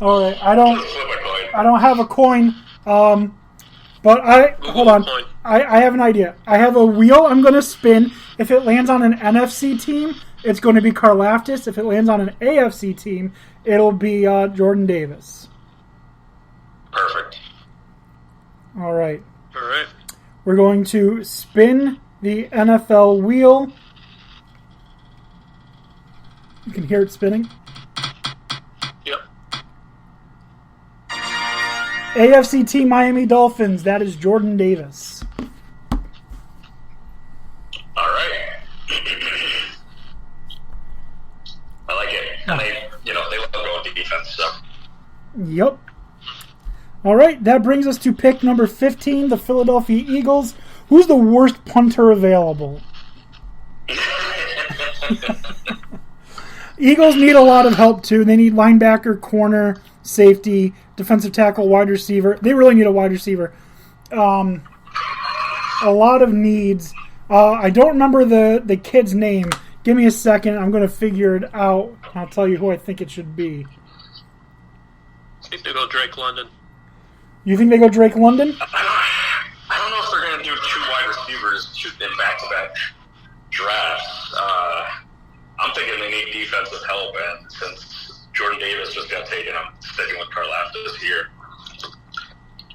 All right, I Flip don't have a coin. But hold on. I have an idea. I have a wheel I'm going to spin. If it lands on an NFC team, it's going to be Karlaftis. If it lands on an AFC team, it'll be Jordan Davis. Perfect. All right. All right. We're going to spin the NFL wheel. You can hear it spinning. Yep. AFC team Miami Dolphins. That is Jordan Davis. All right. I like it. And they love going defense, so. Yep. All right, that brings us to pick number 15, the Philadelphia Eagles. Who's the worst punter available? Eagles need a lot of help, too. They need linebacker, corner, safety, defensive tackle, wide receiver. They really need a wide receiver. A lot of needs. I don't remember the kid's name. Give me a second. I'm going to figure it out. I'll tell you who I think it should be. I think they go Drake London. You think they go Drake London? I don't know if they're going to do two wide receivers in back-to-back drafts. I'm thinking they need defensive help, and since Jordan Davis just got taken, I'm sticking with Karlaftis here.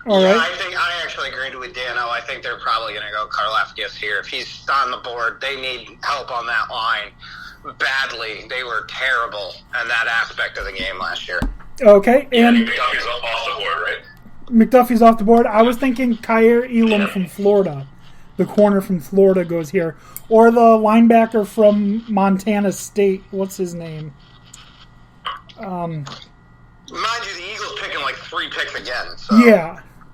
All right. I actually agreed with Dano. I think they're probably going to go Karlaftis here. If he's on the board, they need help on that line badly. They were terrible in that aspect of the game last year. Okay, and McDuffie's off the board, right? McDuffie's off the board. I was thinking Kyer Elam from Florida. The corner from Florida goes here. Or the linebacker from Montana State. What's his name? Mind you, the Eagles picking like 3 picks again. So.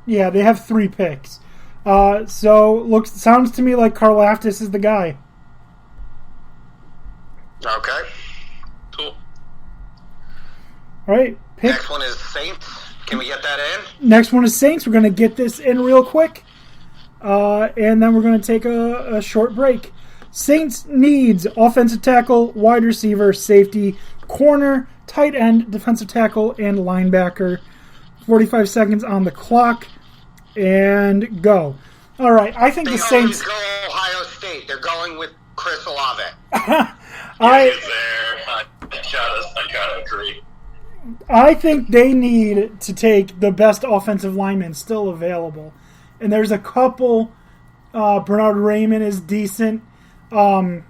Yeah, they have 3 picks. Sounds to me like Karlaftis is the guy. Okay. Cool. All right. Pick. Next one is Saints. Can we get that in? Next one is Saints. We're going to get this in real quick. And then we're going to take a short break. Saints needs offensive tackle, wide receiver, safety, corner, tight end, defensive tackle, and linebacker. 45 seconds on the clock. And go. All right. I think the Saints... go Ohio State. They're going with Chris Olave. I gotta agree. I think they need to take the best offensive lineman still available. And there's a couple. Bernard Raymond is decent. Oh,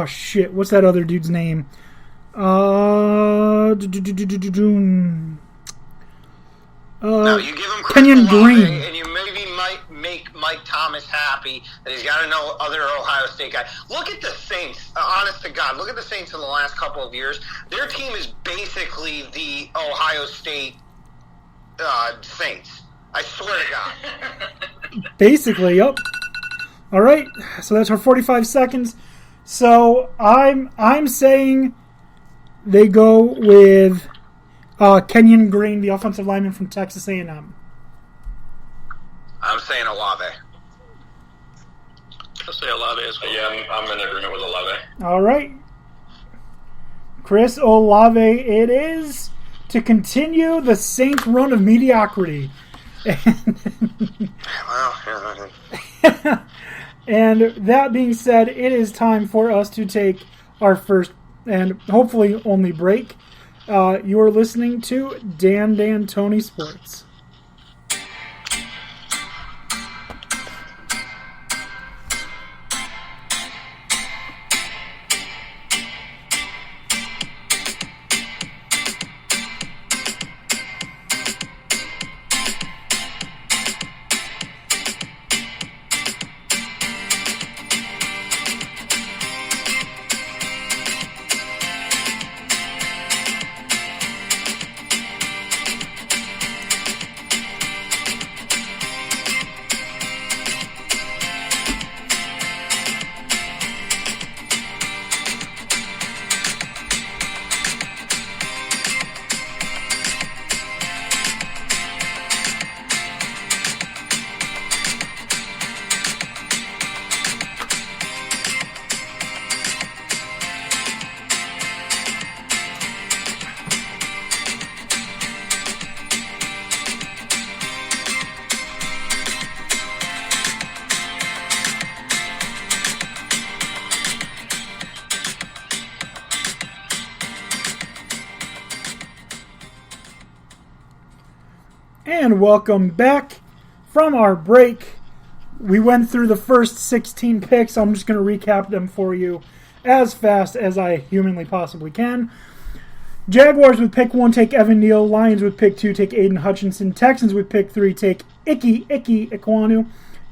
shit. What's that other dude's name? No, you give him Chris Kenyon Olave, Green. and you maybe might make Mike Thomas happy that he's got to know other Ohio State guy. Look at the Saints. Honest to God, look at the Saints in the last couple of years. Their team is basically the Ohio State Saints. I swear to God. Basically, yep. All right, so that's our 45 seconds. So I'm saying they go with Kenyon Green, the offensive lineman from Texas A&M. I'm saying Olave. I'll say Olave as well. Yeah, I'm in agreement with Olave. All right. Chris Olave it is to continue the Saints' run of mediocrity. And that being said, it is time for us to take our first and hopefully only break. You are listening to DanDanTony Sports. And welcome back from our break. We went through the first 16 picks. I'm just going to recap them for you as fast as I humanly possibly can. Jaguars with pick 1 take Evan Neal. Lions with pick 2 take Aiden Hutchinson. Texans with pick 3 take Icky Ekwonu.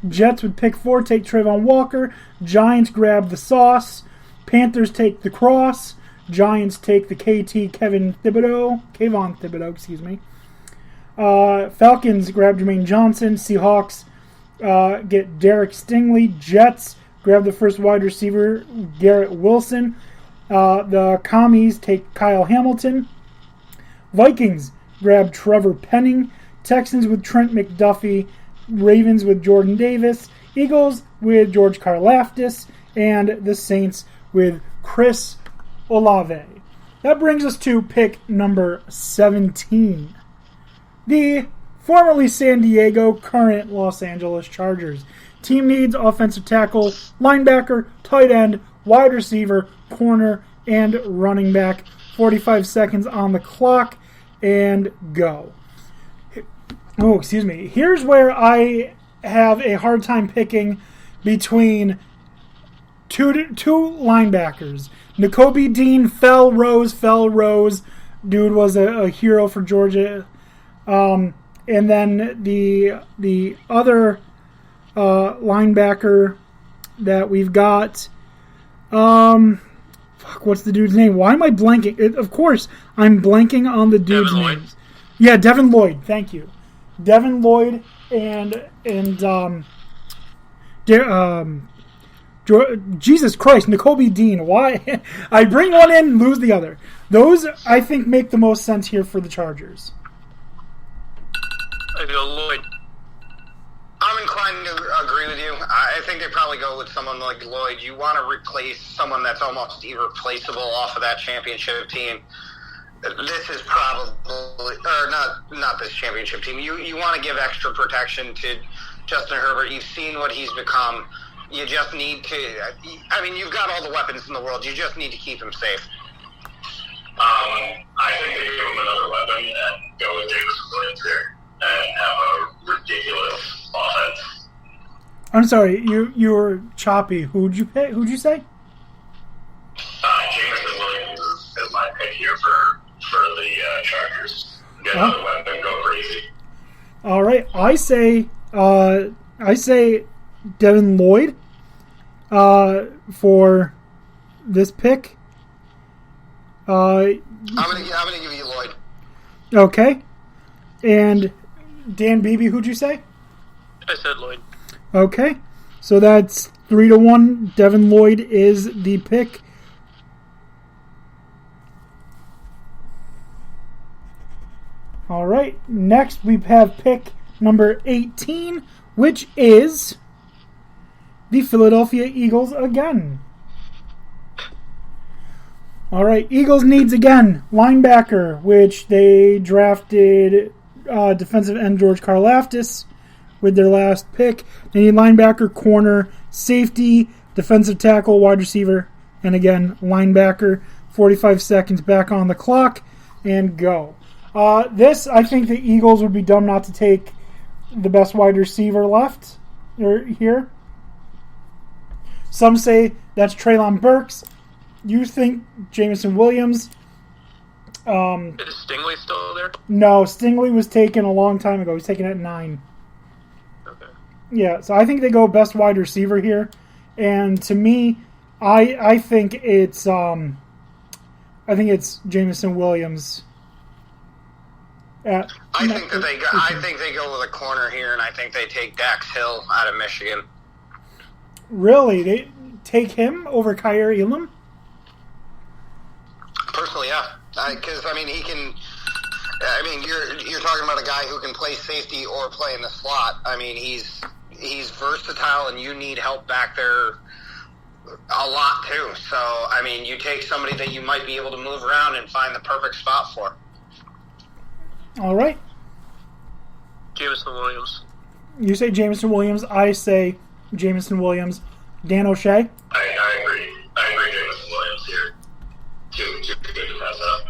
Jets with pick 4 take Trayvon Walker. Giants grab the sauce. Panthers take the cross. Giants take the KT Kayvon Thibodeau, excuse me. Falcons grab Jermaine Johnson. Seahawks get Derek Stingley. Jets grab the first wide receiver, Garrett Wilson. The Commies take Kyle Hamilton. Vikings grab Trevor Penning. Texans with Trent McDuffie. Ravens with Jordan Davis. Eagles with George Karlaftis. And the Saints with Chris Olave. That brings us to pick number 17. The formerly San Diego, current Los Angeles Chargers. Team needs offensive tackle, linebacker, tight end, wide receiver, corner, and running back. 45 seconds on the clock, and go. Oh, excuse me. Here's where I have a hard time picking between two linebackers. Nakobe Dean fell rose. Dude was a hero for Georgia. And then the other linebacker that we've got, what's the dude's name? Why am I blanking? Of course, I'm blanking on the dude's names. Yeah, Devin Lloyd. Thank you, Devin Lloyd and Jesus Christ, Nakobe Dean. Why? I bring one in and lose the other. Those, I think, make the most sense here for the Chargers. I go Lloyd. I'm inclined to agree with you. I think they probably go with someone like Lloyd. You want to replace someone that's almost irreplaceable off of that championship team. This is probably, or not this championship team. You want to give extra protection to Justin Herbert. You've seen what he's become. You just need to. I mean, you've got all the weapons in the world. You just need to keep him safe. I think they give him another weapon and go with James Williams here and have a ridiculous offense. I'm sorry, you were choppy. Who'd you pick? Who'd you say? Jameson Williams is my pick here for the Chargers. Get another weapon, go crazy. All right, I say Devin Lloyd for this pick. I'm gonna give you Lloyd. Okay, and Dan Beebe, who'd you say? I said Lloyd. Okay, so that's 3-1. Devin Lloyd is the pick. All right, next we have pick number 18, which is the Philadelphia Eagles again. All right, Eagles needs again linebacker, which they drafted defensive end George Karlaftis with their last pick. They need linebacker, corner, safety, defensive tackle, wide receiver, and again, linebacker. 45 seconds back on the clock, and go. This, I think the Eagles would be dumb not to take the best wide receiver left here. Some say that's Treylon Burks. You think Jameson Williams. Is Stingley still there? No, Stingley was taken a long time ago. He was taken at 9. Okay. Yeah, so I think they go best wide receiver here. And to me, I think it's Jameson Williams. I think they go with a corner here, and I think they take Dax Hill out of Michigan. Really? They take him over Kyer Elam? Personally, yeah. Because, he can... you're talking about a guy who can play safety or play in the slot. He's versatile, and you need help back there a lot, too. So, you take somebody that you might be able to move around and find the perfect spot for. All right. Jameson Williams. You say Jameson Williams. I say Jameson Williams. Dan O'Shea? I agree. Jameson Williams here. Too good to pass up.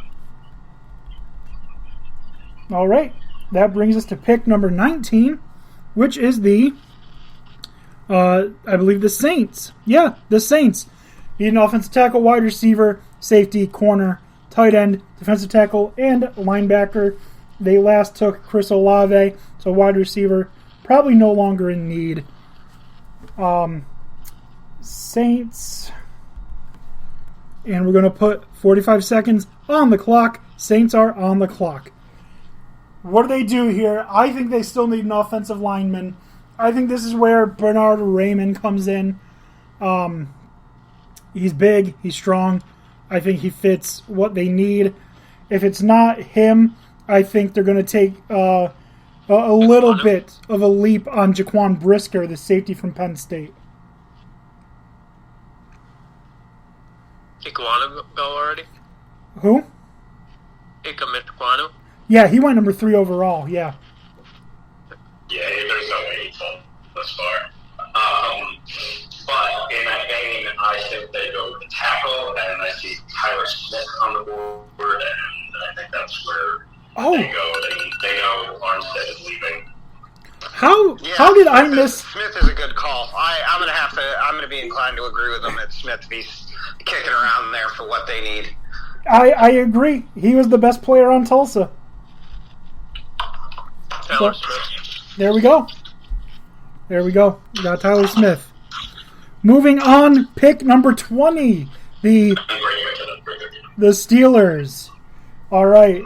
All right. that brings us to pick number 19, which is the, I believe, the Saints. Yeah, the Saints. Need an offensive tackle, wide receiver, safety, corner, tight end, defensive tackle, and linebacker. They last took Chris Olave, so wide receiver, probably no longer in need. Saints, and we're going to put 45 seconds on the clock. Saints are on the clock. What do they do here? I think they still need an offensive lineman. I think this is where Bernard Raymond comes in. He's big, he's strong. I think he fits what they need. If it's not him, I think they're going to take a little bit of a leap on Jaquan Brisker, the safety from Penn State. Iguanu go already? Who? Iguanu? Yeah, he went number 3 overall, yeah. Yeah, there's no way he's on this far. But in that vein, I think they go with the tackle, and I see Tyler Smith on the board, and I think that's where they go. They know Armstead is leaving. How did I miss? Smith is a good call. I'm gonna be inclined to agree with him that Smith he's kicking around there for what they need. I agree. He was the best player on Tulsa. Tyler Smith. There we go. We got Tyler Smith. Moving on, pick number 20, the Steelers. All right.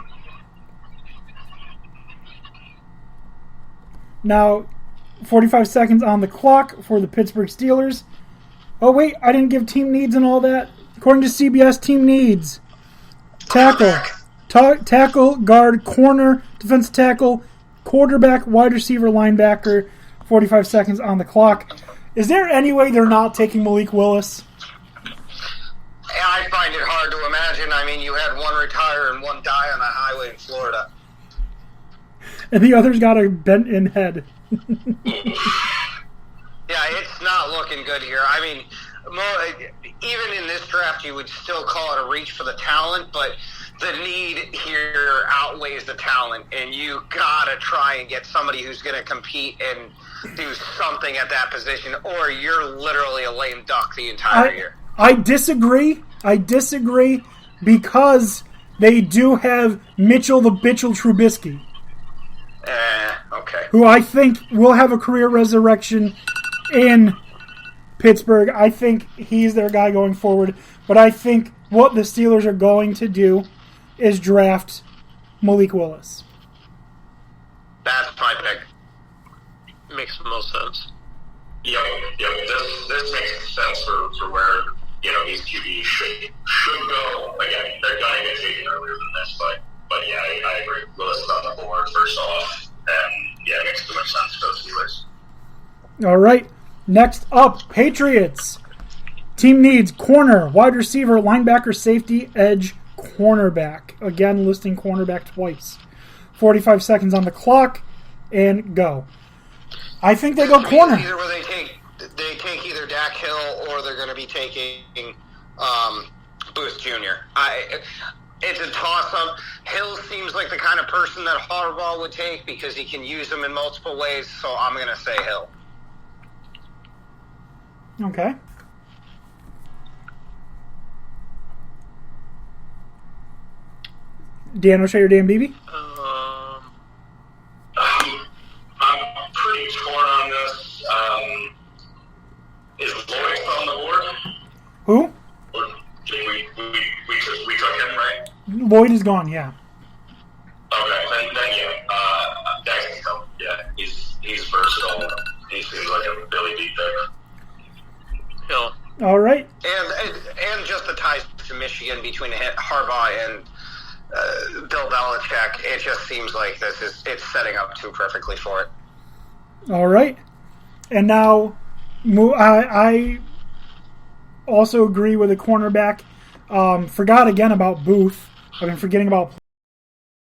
Now, 45 seconds on the clock for the Pittsburgh Steelers. Oh, wait, I didn't give team needs and all that. According to CBS, team needs: tackle, guard, corner, defensive tackle, quarterback, wide receiver, linebacker. 45 seconds on the clock. Is there any way they're not taking Malik Willis? I find it hard to imagine. I mean, you had one retire and one die on a highway in Florida. And the other's got a bent-in head. Yeah, it's not looking good here. I mean, even in this draft, you would still call it a reach for the talent, but the need here outweighs the talent, and you gotta try and get somebody who's going to compete and do something at that position, or you're literally a lame duck the entire year. I disagree. Because they do have Mitchell the Bitchel Trubisky. Okay. Who I think will have a career resurrection in Pittsburgh. I think he's their guy going forward. But I think what the Steelers are going to do is draft Malik Willis. That's my pick. Makes the most sense. Yep. This makes sense for where these QBs should go. Again, they're gonna get taken earlier than this, but yeah, I agree. Willis is on the board first off, and yeah, it makes too much sense for the Steelers. All right. Next up, Patriots. Team needs corner, wide receiver, linebacker, safety, edge, cornerback. Again, listing cornerback twice. 45 seconds on the clock, and go. I think they go corner. Either way they take either Dak Hill or they're going to be taking Booth Jr. It's a toss-up. Hill seems like the kind of person that Harbaugh would take because he can use them in multiple ways, so I'm going to say Hill. Okay. Dan O'Shea or Dan Beebe? I'm pretty torn on this. Is Lloyd on the board? Who? Or we took him, right? Lloyd is gone, yeah. Okay, then yeah. Daxton Hill. Yeah, he's versatile. He seems like a really deep pick. Hill. All right. And just the ties to Michigan between Harbaugh and Bill Belichick, it just seems like it's setting up too perfectly for it. All right. And now, I also agree with the cornerback. Forgot again about Booth. I've been forgetting about